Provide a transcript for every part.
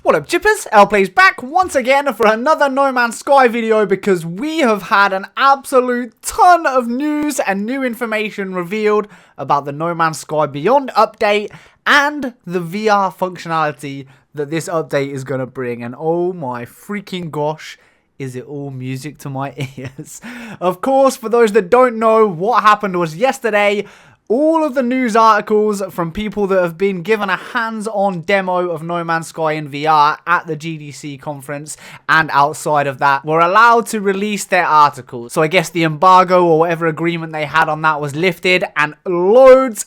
What up, Jippers? LPlay's back once again for another No Man's Sky video because we have had an absolute ton of news and new information revealed about the No Man's Sky Beyond update and the VR functionality that this update is going to bring. And oh my freaking gosh, is it all music to my ears. Of course, for those that don't know, what happened was yesterday, all of the news articles from people that have been given a hands-on demo of No Man's Sky in VR at the GDC conference and outside of that were allowed to release their articles. So I guess the embargo or whatever agreement they had on that was lifted, and loads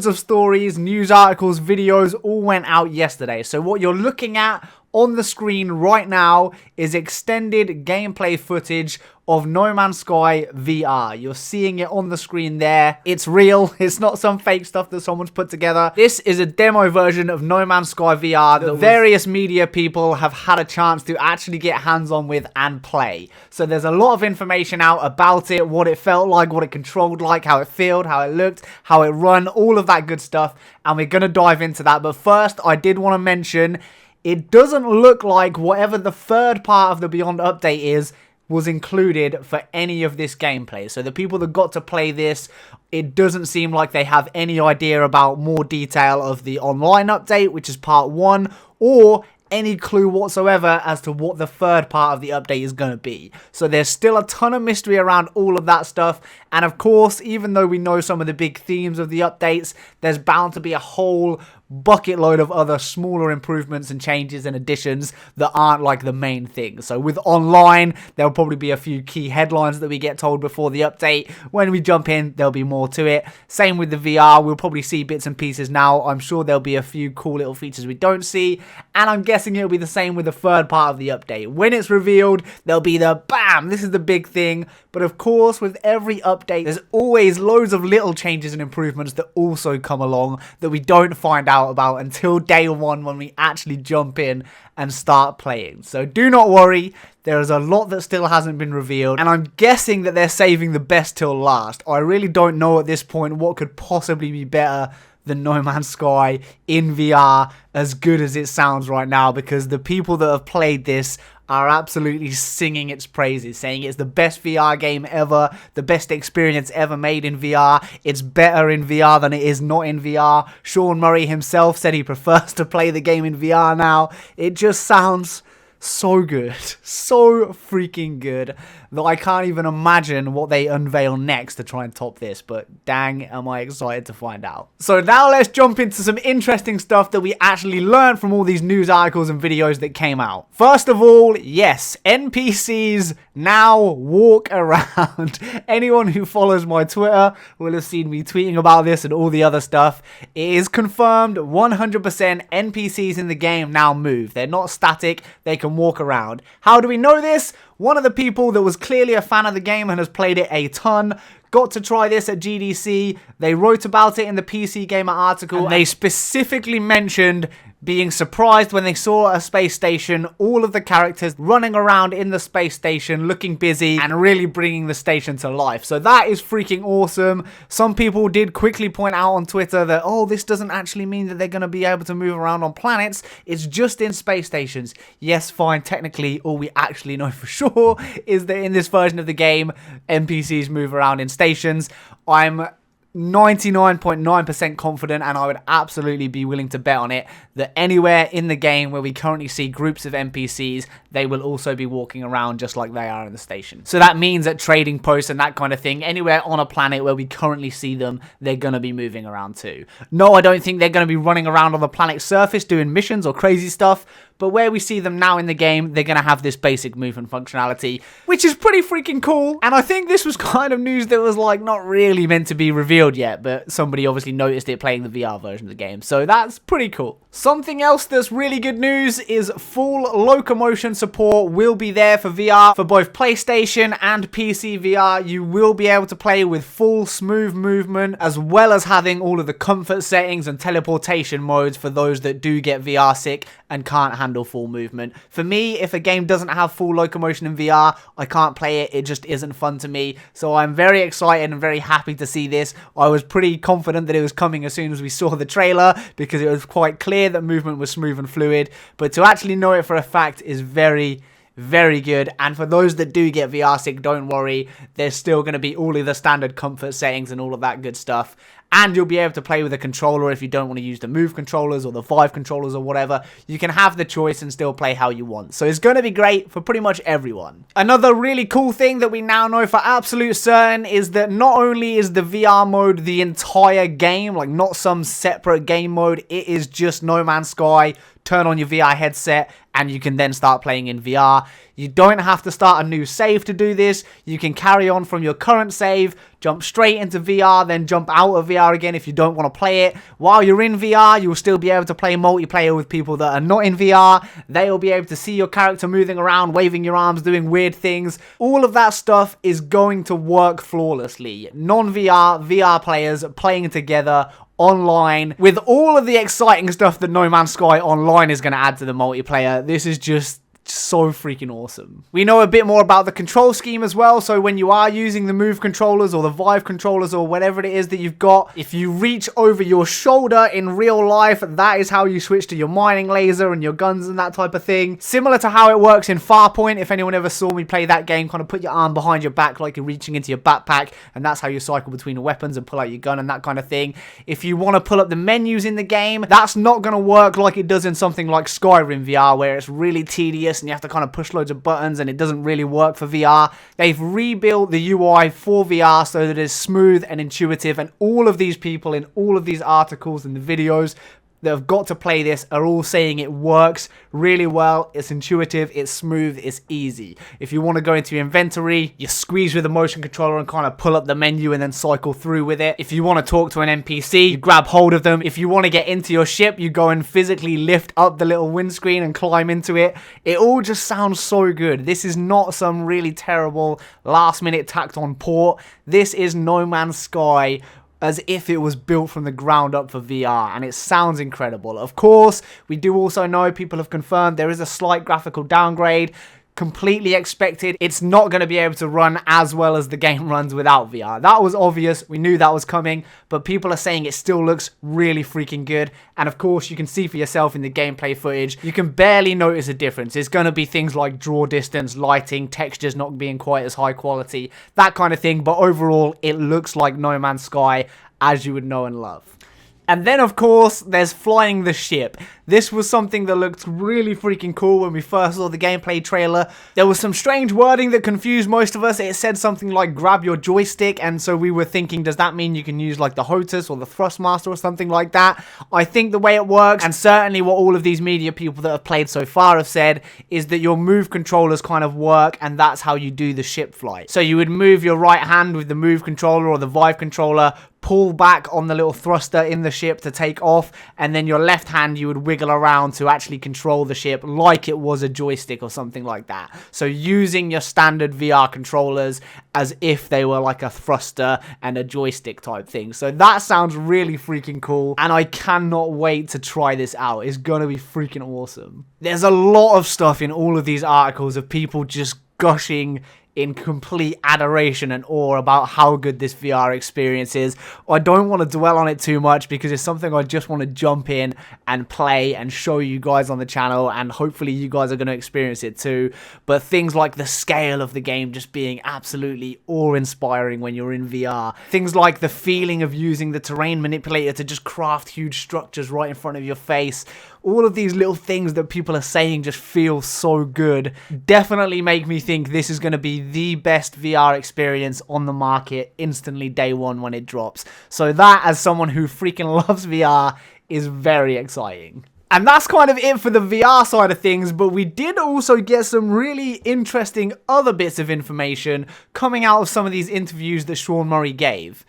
of stories, news articles, videos all went out yesterday. So what you're looking at on the screen right now is extended gameplay footage of No Man's Sky VR. You're seeing it on the screen there. It's real. It's not some fake stuff that someone's put together. This is a demo version of No Man's Sky VR that various media people have had a chance to actually get hands-on with and play. So there's a lot of information out about it, what it felt like, what it controlled like, how it felt, how it looked, how it run, all of that good stuff. And we're going to dive into that. But first, I did want to mention, it doesn't look like whatever the third part of the Beyond update is was included for any of this gameplay. So the people that got to play this, it doesn't seem like they have any idea about more detail of the online update, which is part 1, or any clue whatsoever as to what the third part of the update is going to be. So there's still a ton of mystery around all of that stuff. And of course, even though we know some of the big themes of the updates, there's bound to be a whole bucket load of other smaller improvements and changes and additions that aren't like the main thing. So with online, there'll probably be a few key headlines that we get told before the update. When we jump in, there'll be more to it. Same with the VR, we'll probably see bits and pieces now. I'm sure there'll be a few cool little features we don't see, and I'm guessing it'll be the same with the third part of the update. When it's revealed, there'll be the BAM, this is the big thing. But of course, with every update, there's always loads of little changes and improvements that also come along that we don't find out about until day 1 when we actually jump in and start playing. So do not worry, there is a lot that still hasn't been revealed, and I'm guessing that they're saving the best till last. I really don't know at this point what could possibly be better than No Man's Sky in VR, as good as it sounds right now, because the people that have played this are absolutely singing its praises, saying it's the best VR game ever, the best experience ever made in VR. It's better in VR than it is not in VR. Sean Murray himself said he prefers to play the game in VR now. It just sounds so good, so freaking good, that I can't even imagine what they unveil next to try and top this, but dang am I excited to find out. So now let's jump into some interesting stuff that we actually learned from all these news articles and videos that came out. First of all, yes, NPCs now walk around. Anyone who follows my Twitter will have seen me tweeting about this and all the other stuff. It is confirmed 100% NPCs in the game now move. They're not static, they can walk around. How do we know this? One of the people that was clearly a fan of the game and has played it a ton got to try this at GDC. They wrote about it in the PC Gamer article, and they specifically mentioned being surprised when they saw a space station, all of the characters running around in the space station, looking busy and really bringing the station to life. So that is freaking awesome. Some people did quickly point out on Twitter that, oh, this doesn't actually mean that they're going to be able to move around on planets. It's just in space stations. Yes, fine. Technically, all we actually know for sure is that in this version of the game, NPCs move around in stations. I'm 99.9% confident, and I would absolutely be willing to bet on it, that anywhere in the game where we currently see groups of NPCs, they will also be walking around just like they are in the station. So that means at trading posts and that kind of thing, anywhere on a planet where we currently see them, they're going to be moving around too. No, I don't think they're going to be running around on the planet's surface doing missions or crazy stuff, but where we see them now in the game, they're going to have this basic movement functionality, which is pretty freaking cool. And I think this was kind of news that was like not really meant to be revealed yet, but somebody obviously noticed it playing the VR version of the game. So that's pretty cool. Something else that's really good news is full locomotion support will be there for VR. For both PlayStation and PC VR, you will be able to play with full smooth movement, as well as having all of the comfort settings and teleportation modes for those that do get VR sick and can't handle full movement. For me, if a game doesn't have full locomotion in VR, I can't play it. It just isn't fun to me. So I'm very excited and very happy to see this. I was pretty confident that it was coming as soon as we saw the trailer, because it was quite clear that movement was smooth and fluid. But to actually know it for a fact is very, very good. And for those that do get VR sick, don't worry, there's still going to be all of the standard comfort settings and all of that good stuff. And you'll be able to play with a controller if you don't want to use the Move controllers or the Vive controllers or whatever. You can have the choice and still play how you want. So it's going to be great for pretty much everyone. Another really cool thing that we now know for absolute certain is that not only is the VR mode the entire game, like not some separate game mode, it is just No Man's Sky. Turn on your VR headset and you can then start playing in VR. You don't have to start a new save to do this. You can carry on from your current save, jump straight into VR, then jump out of VR again if you don't want to play it. While you're in VR, you'll still be able to play multiplayer with people that are not in VR. They'll be able to see your character moving around, waving your arms, doing weird things. All of that stuff is going to work flawlessly. Non-VR, VR players playing together online with all of the exciting stuff that No Man's Sky Online is going to add to the multiplayer. This is just so freaking awesome. We know a bit more about the control scheme as well, so when you are using the Move controllers or the Vive controllers or whatever it is that you've got, if you reach over your shoulder in real life, that is how you switch to your mining laser and your guns and that type of thing. Similar to how it works in Farpoint. If anyone ever saw me play that game, kind of put your arm behind your back like you're reaching into your backpack, and that's how you cycle between the weapons and pull out your gun and that kind of thing. If you want to pull up the menus in the game, that's not going to work like it does in something like Skyrim VR, where it's really tedious and you have to kind of push loads of buttons and it doesn't really work for VR. They've rebuilt the UI for VR so that it's smooth and intuitive, and all of these people in all of these articles and the videos that have got to play this are all saying it works really well. It's intuitive, it's smooth, it's easy. If you want to go into your inventory, you squeeze with the motion controller and kind of pull up the menu and then cycle through with it. If you want to talk to an NPC, you grab hold of them. If you want to get into your ship, you go and physically lift up the little windscreen and climb into it. It all just sounds so good. This is not some really terrible last minute tacked on port. This is No Man's Sky as if it was built from the ground up for VR, and it sounds incredible. Of course, we do also know, people have confirmed, there is a slight graphical downgrade. Completely expected. It's not going to be able to run as well as the game runs without VR. That was obvious. We knew that was coming, but people are saying it still looks really freaking good. And of course, you can see for yourself in the gameplay footage, you can barely notice a difference. It's going to be things like draw distance, lighting, textures not being quite as high quality, that kind of thing. But overall, it looks like No Man's Sky as you would know and love. And then, of course, there's flying the ship. This was something that looked really freaking cool when we first saw the gameplay trailer. There was some strange wording that confused most of us. It said something like, grab your joystick, and so we were thinking, does that mean you can use like the HOTAS or the Thrustmaster or something like that? I think the way it works, and certainly what all of these media people that have played so far have said, is that your Move controllers kind of work, and that's how you do the ship flight. So you would move your right hand with the Move controller or the Vive controller, pull back on the little thruster in the ship to take off, and then your left hand you would wiggle around to actually control the ship like it was a joystick or something like that. So using your standard VR controllers as if they were like a thruster and a joystick type thing. So that sounds really freaking cool, and I cannot wait to try this out. It's gonna be freaking awesome. There's a lot of stuff in all of these articles of people just gushing in complete adoration and awe about how good this VR experience is. I don't want to dwell on it too much because it's something I just want to jump in and play and show you guys on the channel, and hopefully you guys are going to experience it too. But things like the scale of the game just being absolutely awe-inspiring when you're in VR. Things like the feeling of using the terrain manipulator to just craft huge structures right in front of your face. All of these little things that people are saying just feel so good. Definitely make me think this is going to be the best VR experience on the market instantly day one when it drops. So that, as someone who freaking loves VR, is very exciting. And that's kind of it for the VR side of things, but we did also get some really interesting other bits of information coming out of some of these interviews that Sean Murray gave.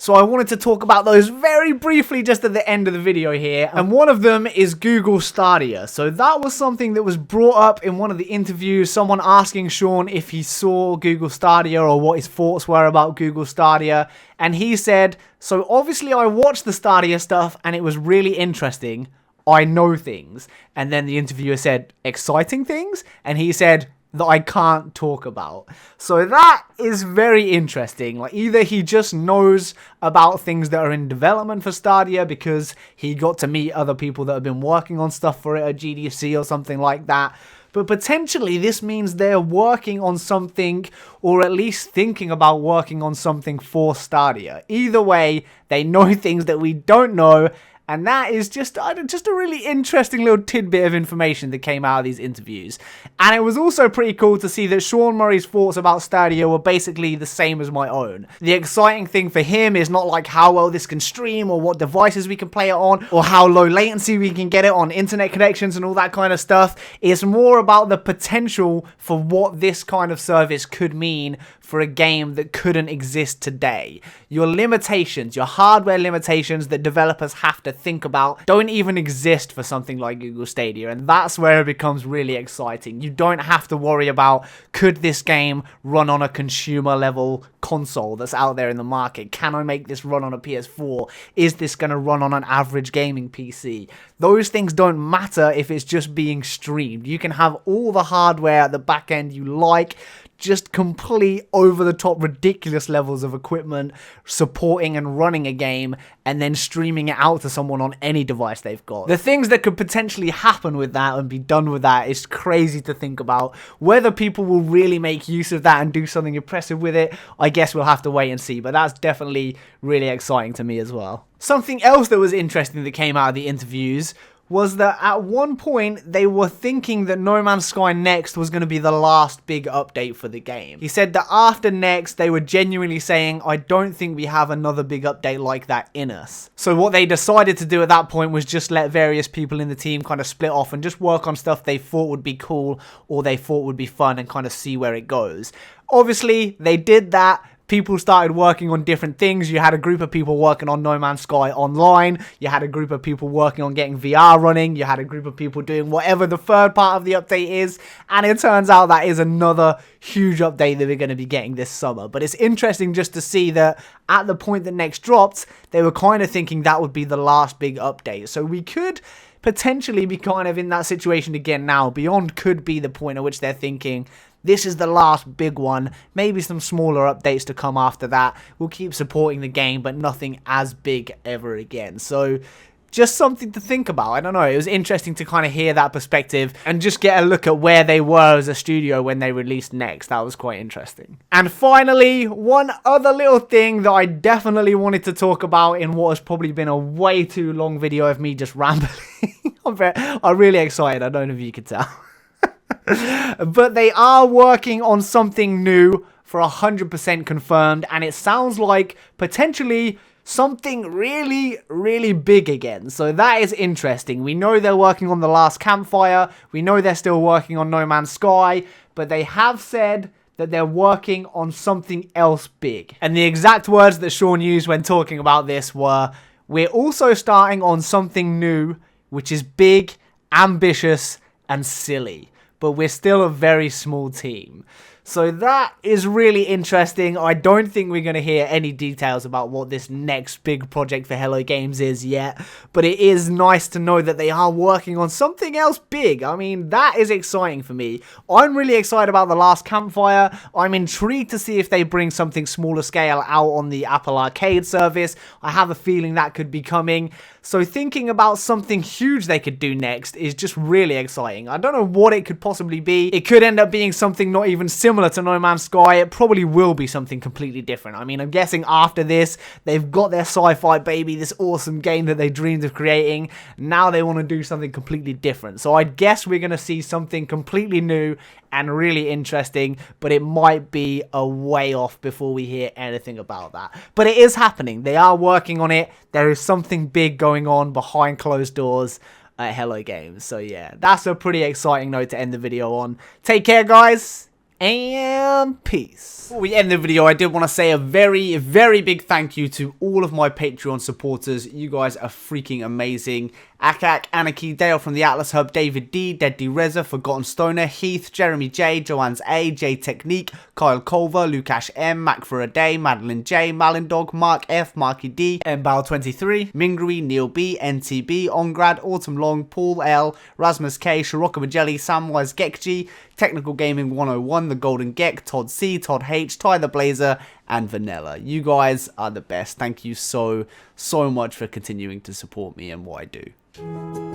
So I wanted to talk about those very briefly just at the end of the video here. And one of them is Google Stadia. So that was something that was brought up in one of the interviews. Someone asking Sean if he saw Google Stadia or what his thoughts were about Google Stadia. And he said, so obviously I watched the Stadia stuff and it was really interesting. I know things. And then the interviewer said, exciting things? And he said, that I can't talk about. So that is very interesting. Like, either he just knows about things that are in development for Stadia because he got to meet other people that have been working on stuff for it at GDC or something like that. But potentially this means they're working on something, or at least thinking about working on something for Stadia. Either way, they know things that we don't know. And that is just a really interesting little tidbit of information that came out of these interviews. And it was also pretty cool to see that Sean Murray's thoughts about Stadia were basically the same as my own. The exciting thing for him is not like how well this can stream or what devices we can play it on or how low latency we can get it on internet connections and all that kind of stuff. It's more about the potential for what this kind of service could mean for a game that couldn't exist today. Your limitations, your hardware limitations that developers have to think about don't even exist for something like Google Stadia, and that's where it becomes really exciting. You don't have to worry about, could this game run on a consumer level console that's out there in the market? Can I make this run on a PS4? Is this going to run on an average gaming PC? Those things don't matter if it's just being streamed. You can have all the hardware at the back end you like, just complete over-the-top ridiculous levels of equipment supporting and running a game and then streaming it out to someone on any device they've got. The things that could potentially happen with that and be done with that is crazy to think about. Whether people will really make use of that and do something impressive with it, I guess we'll have to wait and see, but that's definitely really exciting to me as well. Something else that was interesting that came out of the interviews was that at one point they were thinking that No Man's Sky Next was going to be the last big update for the game. He said that after Next, they were genuinely saying, I don't think we have another big update like that in us. So what they decided to do at that point was just let various people in the team kind of split off and just work on stuff they thought would be cool or they thought would be fun and kind of see where it goes. Obviously, they did that. People started working on different things. You had a group of people working on No Man's Sky Online. You had a group of people working on getting VR running. You had a group of people doing whatever the third part of the update is. And it turns out that is another huge update that we're going to be getting this summer. But it's interesting just to see that at the point that Next dropped, they were kind of thinking that would be the last big update. So we could potentially be kind of in that situation again now. Beyond could be the point at which they're thinking, this is the last big one. Maybe some smaller updates to come after that. We'll keep supporting the game, but nothing as big ever again. So just something to think about. I don't know. It was interesting to kind of hear that perspective and just get a look at where they were as a studio when they released Next. That was quite interesting. And finally, one other little thing that I definitely wanted to talk about in what has probably been a way too long video of me just rambling. I'm really excited. I don't know if you could tell. But they are working on something new for 100% confirmed, and it sounds like potentially something really, really big again. So that is interesting. We know they're working on The Last Campfire. We know they're still working on No Man's Sky, but they have said that they're working on something else big. And the exact words that Sean used when talking about this were, we're also starting on something new, which is big, ambitious, and silly. But we're still a very small team. So that is really interesting. I don't think we're going to hear any details about what this next big project for Hello Games is yet. But it is nice to know that they are working on something else big. I mean, that is exciting for me. I'm really excited about The Last Campfire. I'm intrigued to see if they bring something smaller scale out on the Apple Arcade service. I have a feeling that could be coming. So thinking about something huge they could do next is just really exciting. I don't know what it could possibly be. It could end up being something not even similar to No Man's Sky. It probably will be something completely different. I mean, I'm guessing after this, they've got their sci-fi baby, this awesome game that they dreamed of creating. Now they want to do something completely different. So I guess we're going to see something completely new and really interesting, but it might be a way off before we hear anything about that. But it is happening. They are working on it. There is something big going on behind closed doors at Hello Games. So yeah, that's a pretty exciting note to end the video on. Take care, guys, and peace. Before we end the video, I did want to say a very, very big thank you to all of my Patreon supporters. You guys are freaking amazing. Acac, Anakey, Dale from the Atlas Hub, David D, DeadDerezzer, Forgotten Stoner, Heath, Jeremy J, Johannes A, Jtecnique, Kyle Culver, Lukash M, Foraday, Madeline J, Malindog, Mark F, Marky D, Mbal23, Mingrui, Neil B, NTB, Ongrad, Autumn Long, Paul L, Rasmus K, Shirokumajelly, Wise Gek G, Technical Gaming 101, the Golden Gek, Todd C, Todd H, TyTheBlazer, and Vanella. You guys are the best. Thank you so much for continuing to support me and what I do.